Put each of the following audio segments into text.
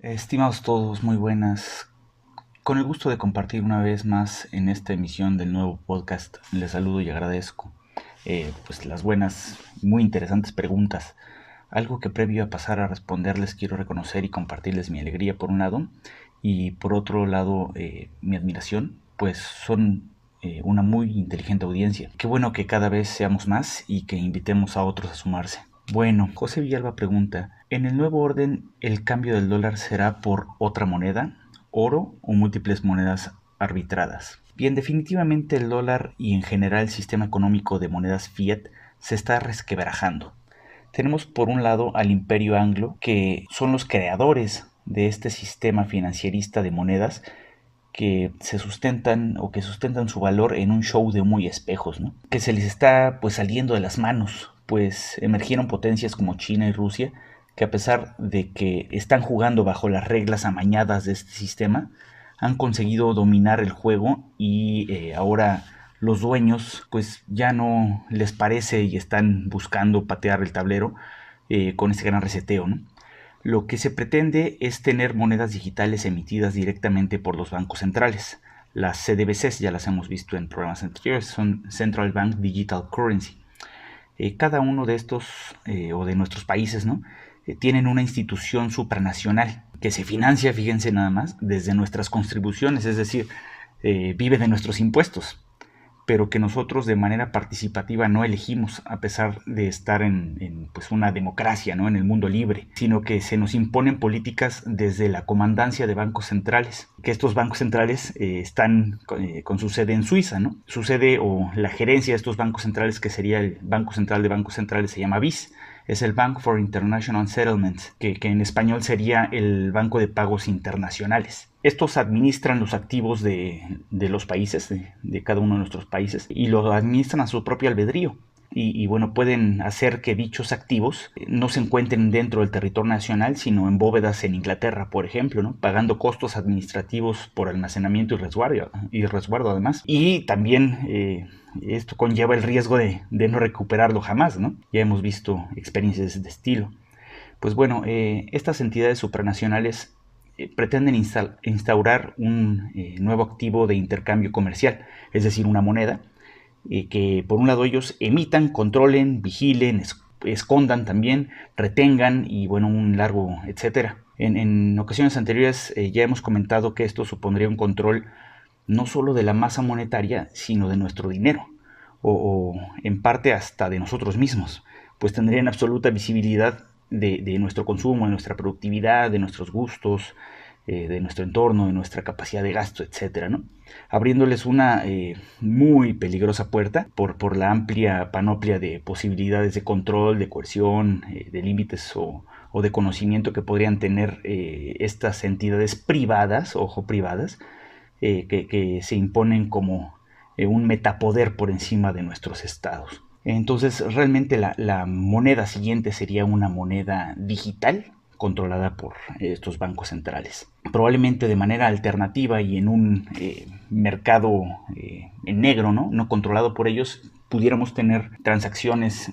Estimados todos, muy buenas. Con el gusto de compartir una vez más en esta emisión del nuevo podcast, les saludo y agradezco pues las buenas, muy interesantes preguntas. Algo que previo a pasar a responderles quiero reconocer y compartirles mi alegría por un lado y por otro lado mi admiración, pues son una muy inteligente audiencia. Qué bueno que cada vez seamos más y que invitemos a otros a sumarse. Bueno, José Villalba pregunta, ¿en el nuevo orden el cambio del dólar será por otra moneda, oro o múltiples monedas arbitradas? Bien, definitivamente el dólar y en general el sistema económico de monedas fiat se está resquebrajando. Tenemos por un lado al Imperio Anglo, que son los creadores de este sistema financierista de monedas que se sustentan o que sustentan su valor en un show de humo y espejos, ¿no? Que se les está pues saliendo de las manos, pues emergieron potencias como China y Rusia que a pesar de que están jugando bajo las reglas amañadas de este sistema, han conseguido dominar el juego y ahora los dueños pues ya no les parece y están buscando patear el tablero con este gran reseteo, ¿no? Lo que se pretende es tener monedas digitales emitidas directamente por los bancos centrales. Las CDBCs ya las hemos visto en programas anteriores, son Central Bank Digital Currency. Cada uno de estos o de nuestros países, ¿no? Tienen una institución supranacional que se financia, fíjense nada más, desde nuestras contribuciones, es decir, vive de nuestros impuestos, pero que nosotros de manera participativa no elegimos a pesar de estar pues una democracia, ¿no? En el mundo libre, sino que se nos imponen políticas desde la comandancia de bancos centrales, que estos bancos centrales están con su sede en Suiza, ¿no? Su sede o la gerencia de estos bancos centrales, que sería el Banco Central de Bancos Centrales, se llama BIS, es el Bank for International Settlements, que en español sería el Banco de Pagos Internacionales. Estos administran los activos de los países, de cada uno de nuestros países, y los administran a su propio albedrío. Y bueno, pueden hacer que dichos activos no se encuentren dentro del territorio nacional, sino en bóvedas en Inglaterra, por ejemplo, ¿no? Pagando costos administrativos por almacenamiento y resguardo además. Y también esto conlleva el riesgo de no recuperarlo jamás, ¿no? Ya hemos visto experiencias de estilo. Pues bueno, estas entidades supranacionales pretenden instaurar un nuevo activo de intercambio comercial, es decir, una moneda, que por un lado ellos emitan, controlen, vigilen, escondan también, retengan y bueno, un largo etcétera. En ocasiones anteriores ya hemos comentado que esto supondría un control no solo de la masa monetaria, sino de nuestro dinero, o en parte hasta de nosotros mismos, pues tendrían absoluta visibilidad de nuestro consumo, de nuestra productividad, de nuestros gustos, de nuestro entorno, de nuestra capacidad de gasto, etcétera, ¿no? Abriéndoles una muy peligrosa puerta por la amplia panoplia de posibilidades de control, de coerción, de límites o de conocimiento que podrían tener estas entidades privadas, ojo, privadas, que se imponen como un metapoder por encima de nuestros estados. Entonces, realmente la moneda siguiente sería una moneda digital controlada por estos bancos centrales. Probablemente de manera alternativa y en un mercado en negro, ¿no? No controlado por ellos, pudiéramos tener transacciones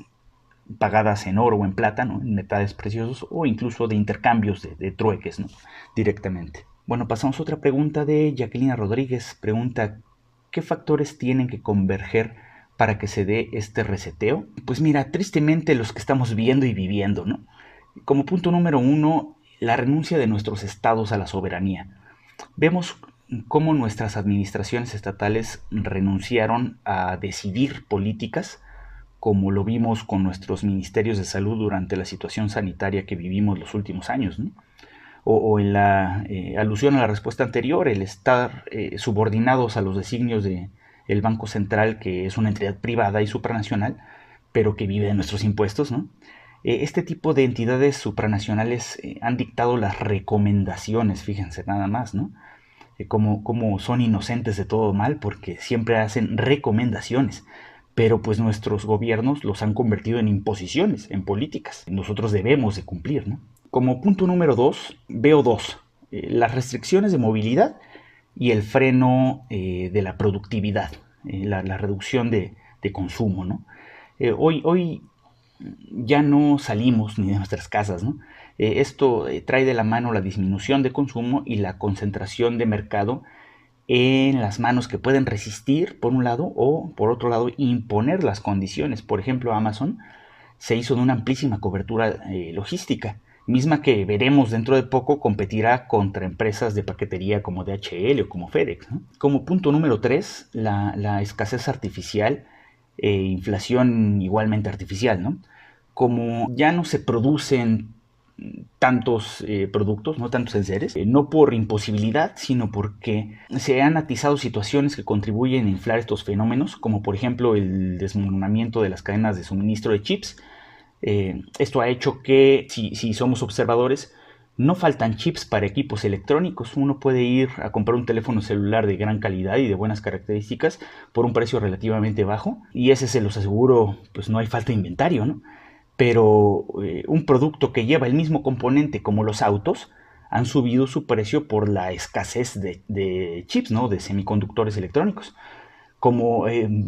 pagadas en oro o en plata, ¿no? En metales preciosos o incluso de intercambios de trueques, ¿no? Directamente. Bueno, pasamos a otra pregunta de Jacqueline Rodríguez. Pregunta, ¿qué factores tienen que converger para que se dé este reseteo? Pues mira, tristemente los que estamos viendo y viviendo, ¿no? Como punto número uno, la renuncia de nuestros estados a la soberanía. Vemos cómo nuestras administraciones estatales renunciaron a decidir políticas, como lo vimos con nuestros ministerios de salud durante la situación sanitaria que vivimos los últimos años, ¿no? O en la alusión a la respuesta anterior, el estar subordinados a los designios del Banco Central, que es una entidad privada y supranacional, pero que vive de nuestros impuestos, ¿no? Este tipo de entidades supranacionales han dictado las recomendaciones, fíjense nada más, ¿no? Como son inocentes de todo mal porque siempre hacen recomendaciones, pero pues nuestros gobiernos los han convertido en imposiciones, en políticas. Nosotros debemos de cumplir, ¿no? Como punto número dos, veo dos, las restricciones de movilidad y el freno de la productividad, la reducción de consumo, ¿no? Hoy ya no salimos ni de nuestras casas, ¿no? Esto trae de la mano la disminución de consumo y la concentración de mercado en las manos que pueden resistir, por un lado, o por otro lado, imponer las condiciones. Por ejemplo, Amazon se hizo de una amplísima cobertura logística, misma que veremos dentro de poco competirá contra empresas de paquetería como DHL o como FedEx, ¿no? Como punto número 3, la escasez artificial e inflación igualmente artificial, ¿no? Como ya no se producen tantos productos, no tantos enseres, no por imposibilidad, sino porque se han atizado situaciones que contribuyen a inflar estos fenómenos, como por ejemplo el desmoronamiento de las cadenas de suministro de chips. Esto ha hecho que, si somos observadores, no faltan chips para equipos electrónicos. Uno puede ir a comprar un teléfono celular de gran calidad y de buenas características por un precio relativamente bajo, y ese, se los aseguro, pues no hay falta de inventario, ¿no? Pero un producto que lleva el mismo componente como los autos han subido su precio por la escasez de chips, ¿no? De semiconductores electrónicos. Como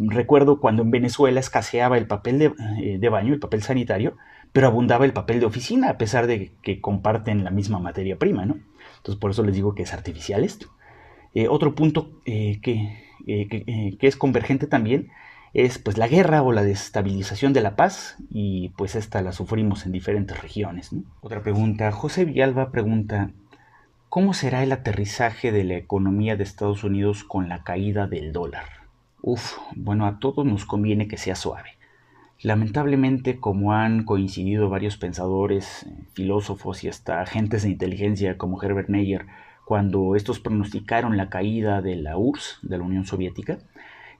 recuerdo cuando en Venezuela escaseaba el papel de baño, el papel sanitario, pero abundaba el papel de oficina, a pesar de que comparten la misma materia prima, ¿no? Entonces por eso les digo que es artificial esto. Otro punto que es convergente también es pues la guerra o la desestabilización de la paz, y pues esta la sufrimos en diferentes regiones, ¿no? Otra pregunta, José Villalba pregunta, ¿cómo será el aterrizaje de la economía de Estados Unidos con la caída del dólar? Bueno, a todos nos conviene que sea suave. Lamentablemente, como han coincidido varios pensadores, filósofos y hasta agentes de inteligencia como Herbert Meyer, cuando estos pronosticaron la caída de la URSS, de la Unión Soviética,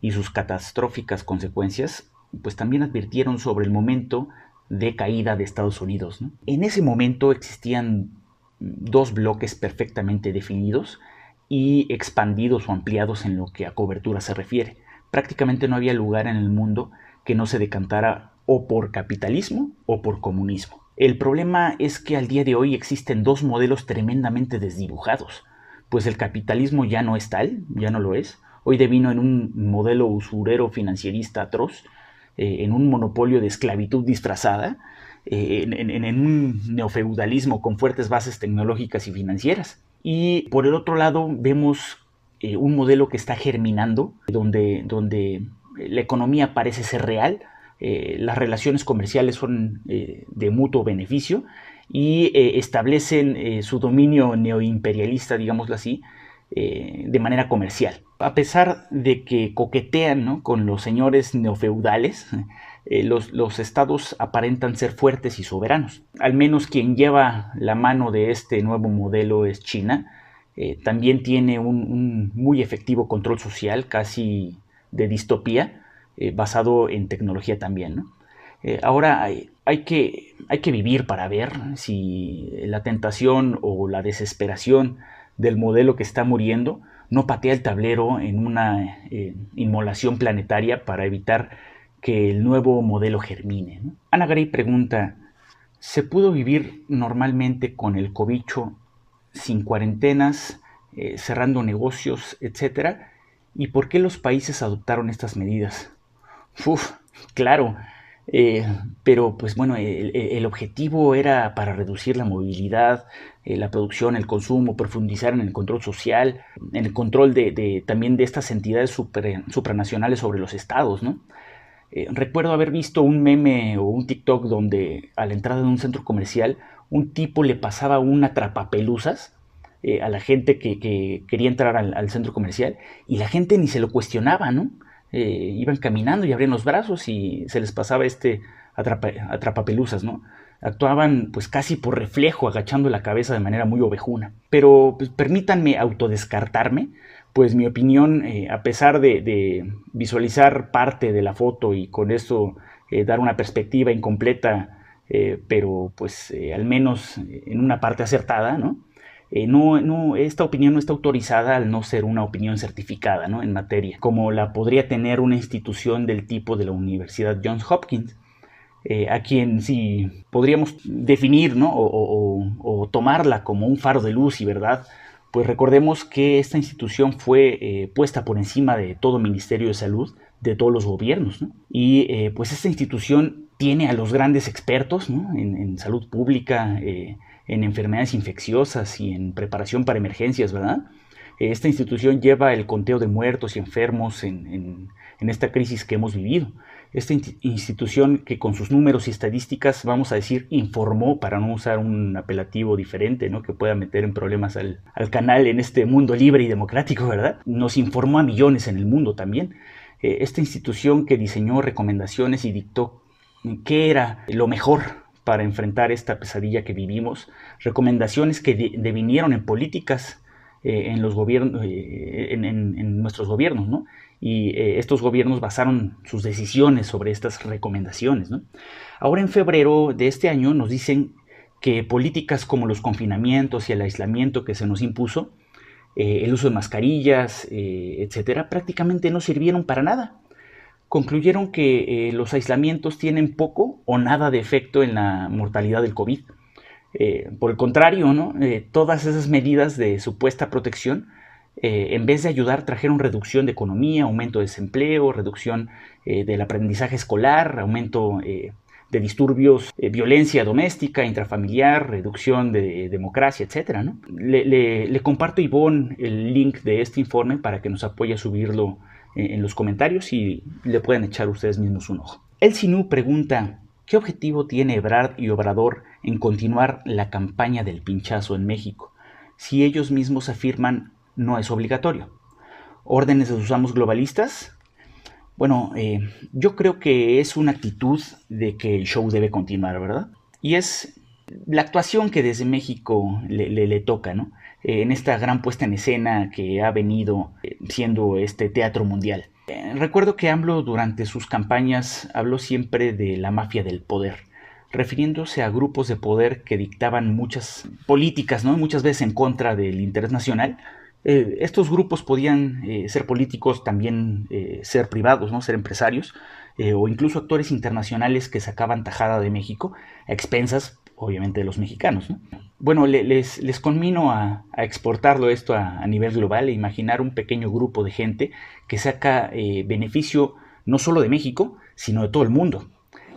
y sus catastróficas consecuencias, pues también advirtieron sobre el momento de caída de Estados Unidos, ¿no? En ese momento existían dos bloques perfectamente definidos y expandidos o ampliados en lo que a cobertura se refiere. Prácticamente no había lugar en el mundo que no se decantara o por capitalismo o por comunismo. El problema es que al día de hoy existen dos modelos tremendamente desdibujados, pues el capitalismo ya no es tal, ya no lo es. Hoy devino en un modelo usurero financierista atroz, en un monopolio de esclavitud disfrazada, en un neofeudalismo con fuertes bases tecnológicas y financieras. Y por el otro lado vemos un modelo que está germinando, donde la economía parece ser real, las relaciones comerciales son de mutuo beneficio y establecen su dominio neoimperialista, digámoslo así, de manera comercial. A pesar de que coquetean, ¿no?, con los señores neofeudales, los estados aparentan ser fuertes y soberanos. Al menos quien lleva la mano de este nuevo modelo es China. También tiene un muy efectivo control social, casi de distopía, basado en tecnología también, ¿no? Ahora hay que vivir para ver si la tentación o la desesperación del modelo que está muriendo no patea el tablero en una inmolación planetaria para evitar que el nuevo modelo germine, ¿no? Ana Gray pregunta, ¿se pudo vivir normalmente con el cobicho sin cuarentenas, cerrando negocios, etcétera? ¿Y por qué los países adoptaron estas medidas? Uf, claro, eh, pero pues bueno, el objetivo era para reducir la movilidad, la producción, el consumo, profundizar en el control social, en el control también de estas entidades supranacionales sobre los estados, ¿no? Recuerdo haber visto un meme o un TikTok donde a la entrada de un centro comercial un tipo le pasaba un atrapapeluzas a la gente que quería entrar al centro comercial, y la gente ni se lo cuestionaba, ¿no? Iban caminando y abrían los brazos y se les pasaba este atrapapeluzas, ¿no? Actuaban pues casi por reflejo, agachando la cabeza de manera muy ovejuna. Pero pues, permítanme autodescartarme, pues mi opinión, a pesar de visualizar parte de la foto y con eso dar una perspectiva incompleta, pero pues al menos en una parte acertada, ¿no? Esta opinión no está autorizada al no ser una opinión certificada, ¿no?, en materia, como la podría tener una institución del tipo de la Universidad Johns Hopkins, a quien sí podríamos definir, ¿no?, o tomarla como un faro de luz y verdad, Pues recordemos que esta institución fue puesta por encima de todo Ministerio de Salud, de todos los gobiernos, ¿no? Y pues esta institución tiene a los grandes expertos, ¿no?, en salud pública, en enfermedades infecciosas y en preparación para emergencias, ¿verdad? Esta institución lleva el conteo de muertos y enfermos en esta crisis que hemos vivido. Esta institución que con sus números y estadísticas, vamos a decir, informó, para no usar un apelativo diferente, ¿no?, que pueda meter en problemas al canal en este mundo libre y democrático, ¿verdad? Nos informó a millones en el mundo también. Esta institución que diseñó recomendaciones y dictó qué era lo mejor para enfrentar esta pesadilla que vivimos, recomendaciones que devinieron en políticas en los gobiernos, en nuestros gobiernos, ¿no? Y estos gobiernos basaron sus decisiones sobre estas recomendaciones, ¿no? Ahora en febrero de este año nos dicen que políticas como los confinamientos y el aislamiento que se nos impuso, el uso de mascarillas, etcétera, prácticamente no sirvieron para nada. Concluyeron que los aislamientos tienen poco o nada de efecto en la mortalidad del COVID. Por el contrario, ¿no?, todas esas medidas de supuesta protección, en vez de ayudar, trajeron reducción de economía, aumento de desempleo, reducción del aprendizaje escolar, aumento de disturbios, violencia doméstica, intrafamiliar, reducción de democracia, etc., ¿no? Le comparto a Ivonne el link de este informe para que nos apoye a subirlo en los comentarios y le pueden echar ustedes mismos un ojo. El Sinú pregunta: ¿qué objetivo tiene Ebrard y Obrador en continuar la campaña del pinchazo en México, si ellos mismos afirman no es obligatorio? ¿Órdenes de sus amos globalistas? Bueno, yo creo que es una actitud de que el show debe continuar, ¿verdad? Y es la actuación que desde México le toca, ¿no? En esta gran puesta en escena que ha venido siendo este teatro mundial. Recuerdo que AMLO durante sus campañas habló siempre de la mafia del poder, refiriéndose a grupos de poder que dictaban muchas políticas, ¿no?, muchas veces en contra del interés nacional. Estos grupos podían ser políticos, también ser privados, ¿no?, ser empresarios, o incluso actores internacionales que sacaban tajada de México a expensas, obviamente, de los mexicanos, ¿no? Bueno, les conmino a exportarlo esto a nivel global e imaginar un pequeño grupo de gente que saca beneficio no solo de México, sino de todo el mundo.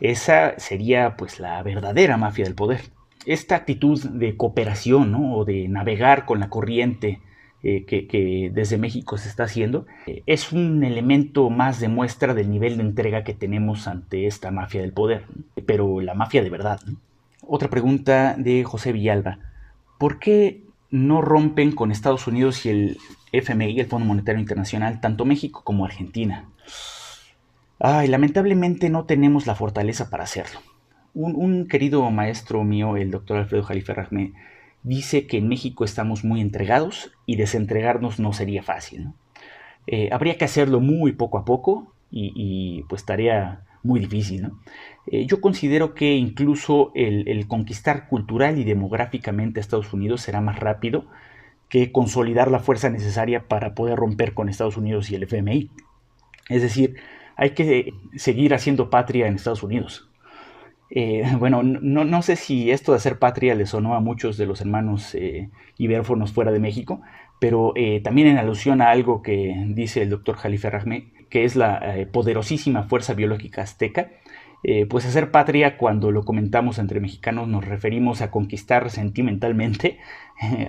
Esa sería pues la verdadera mafia del poder. Esta actitud de cooperación, ¿no?, o de navegar con la corriente que desde México se está haciendo, es un elemento más de muestra del nivel de entrega que tenemos ante esta mafia del poder, ¿no?, pero la mafia de verdad, ¿no? Otra pregunta de José Villalba: ¿por qué no rompen con Estados Unidos y el FMI, el Fondo Monetario Internacional, tanto México como Argentina? Lamentablemente no tenemos la fortaleza para hacerlo. Un querido maestro mío, el doctor Alfredo Jalife Rajme, dice que en México estamos muy entregados y desentregarnos no sería fácil, ¿no? Habría que hacerlo muy poco a poco y pues tarea muy difícil, ¿no? Yo considero que incluso el conquistar cultural y demográficamente a Estados Unidos será más rápido que consolidar la fuerza necesaria para poder romper con Estados Unidos y el FMI. Es decir, hay que seguir haciendo patria en Estados Unidos. Bueno, no sé si esto de hacer patria le sonó a muchos de los hermanos ibérfonos fuera de México, pero también en alusión a algo que dice el doctor Jalife Rajme, que es la poderosísima fuerza biológica azteca. Pues hacer patria, cuando lo comentamos entre mexicanos, nos referimos a conquistar sentimentalmente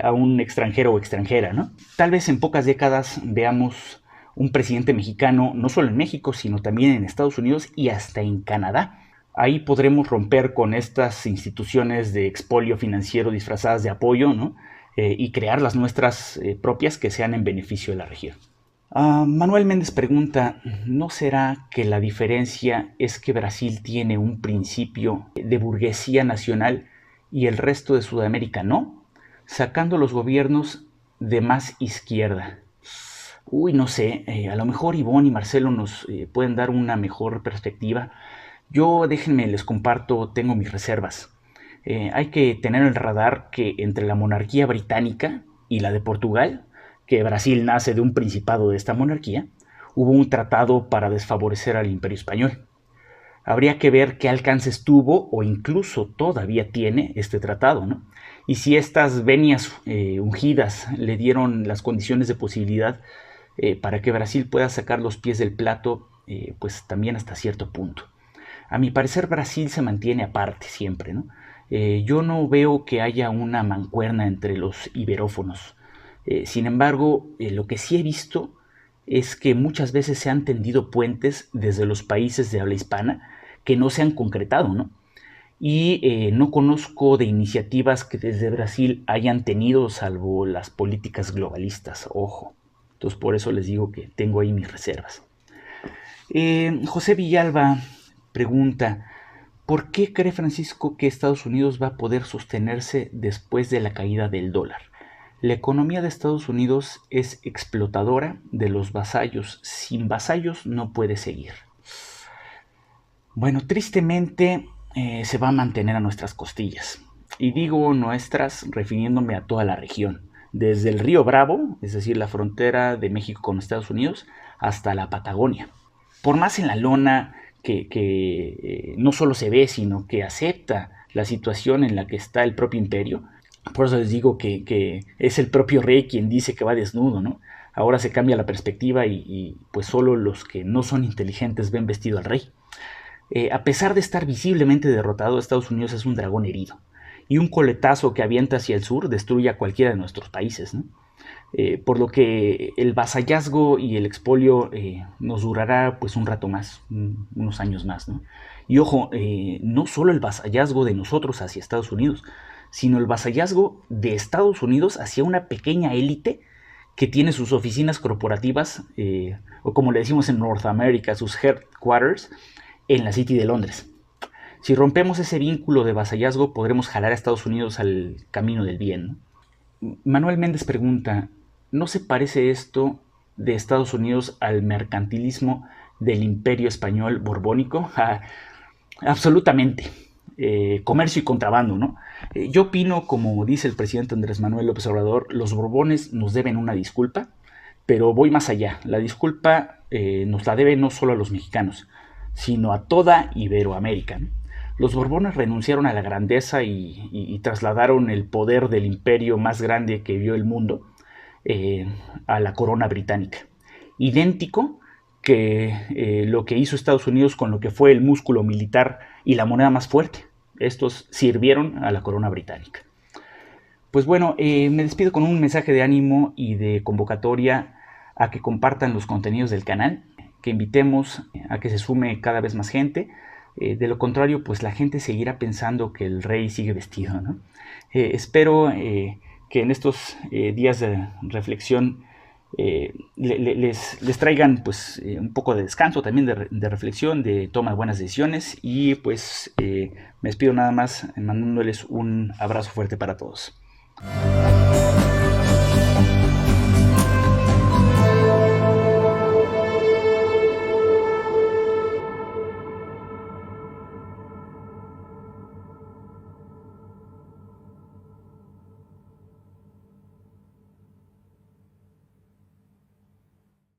a un extranjero o extranjera, ¿no? Tal vez en pocas décadas veamos un presidente mexicano, no solo en México, sino también en Estados Unidos y hasta en Canadá. Ahí podremos romper con estas instituciones de expolio financiero disfrazadas de apoyo, ¿no?, y crear las nuestras propias que sean en beneficio de la región. Manuel Méndez pregunta: ¿no será que la diferencia es que Brasil tiene un principio de burguesía nacional y el resto de Sudamérica no, sacando los gobiernos de más izquierda? No sé, a lo mejor Ivonne y Marcelo nos pueden dar una mejor perspectiva. Yo, déjenme, les comparto, tengo mis reservas. Hay que tener en el radar que entre la monarquía británica y la de Portugal, que Brasil nace de un principado de esta monarquía, hubo un tratado para desfavorecer al Imperio Español. Habría que ver qué alcances tuvo o incluso todavía tiene este tratado, ¿no? Y si estas venias ungidas le dieron las condiciones de posibilidad para que Brasil pueda sacar los pies del plato, pues también hasta cierto punto. A mi parecer Brasil se mantiene aparte siempre, ¿no? Yo no veo que haya una mancuerna entre los iberófonos. Sin embargo, lo que sí he visto es que muchas veces se han tendido puentes desde los países de habla hispana que no se han concretado, ¿no? Y no conozco de iniciativas que desde Brasil hayan tenido, salvo las políticas globalistas, ojo. Entonces por eso les digo que tengo ahí mis reservas. José Villalba pregunta, ¿por qué cree Francisco que Estados Unidos va a poder sostenerse después de la caída del dólar? La economía de Estados Unidos es explotadora de los vasallos. Sin vasallos no puede seguir. Bueno, tristemente se va a mantener a nuestras costillas. Y digo nuestras refiriéndome a toda la región. Desde el río Bravo, es decir, la frontera de México con Estados Unidos, hasta la Patagonia. Por más en la lona que no solo se ve, sino que acepta la situación en la que está el propio imperio. Por eso les digo que es el propio rey quien dice que va desnudo, ¿no? Ahora se cambia la perspectiva y pues solo los que no son inteligentes ven vestido al rey. A pesar de estar visiblemente derrotado, Estados Unidos es un dragón herido. Y un coletazo que avienta hacia el sur destruye a cualquiera de nuestros países, ¿no? Por lo que el vasallazgo y el expolio nos durará pues un rato más, unos años más, ¿no? Y ojo, no solo el vasallazgo de nosotros hacia Estados Unidos, sino el vasallazgo de Estados Unidos hacia una pequeña élite que tiene sus oficinas corporativas, o como le decimos en North America, sus headquarters, en la City de Londres. Si rompemos ese vínculo de vasallazgo, podremos jalar a Estados Unidos al camino del bien, ¿no? Manuel Méndez pregunta, ¿no se parece esto de Estados Unidos al mercantilismo del imperio español borbónico? Absolutamente. Comercio y contrabando, ¿no? Yo opino, como dice el presidente Andrés Manuel López Obrador, los borbones nos deben una disculpa, pero voy más allá. La disculpa nos la debe no solo a los mexicanos, sino a toda Iberoamérica, ¿no? Los Borbones renunciaron a la grandeza y trasladaron el poder del imperio más grande que vio el mundo a la corona británica. Idéntico que lo que hizo Estados Unidos con lo que fue el músculo militar y la moneda más fuerte. Estos sirvieron a la corona británica. Pues bueno, me despido con un mensaje de ánimo y de convocatoria a que compartan los contenidos del canal, que invitemos a que se sume cada vez más gente. De lo contrario, pues la gente seguirá pensando que el rey sigue vestido, ¿no? Espero que en estos días de reflexión les traigan pues un poco de descanso, también de reflexión, de toma de buenas decisiones, y pues me despido nada más mandándoles un abrazo fuerte para todos.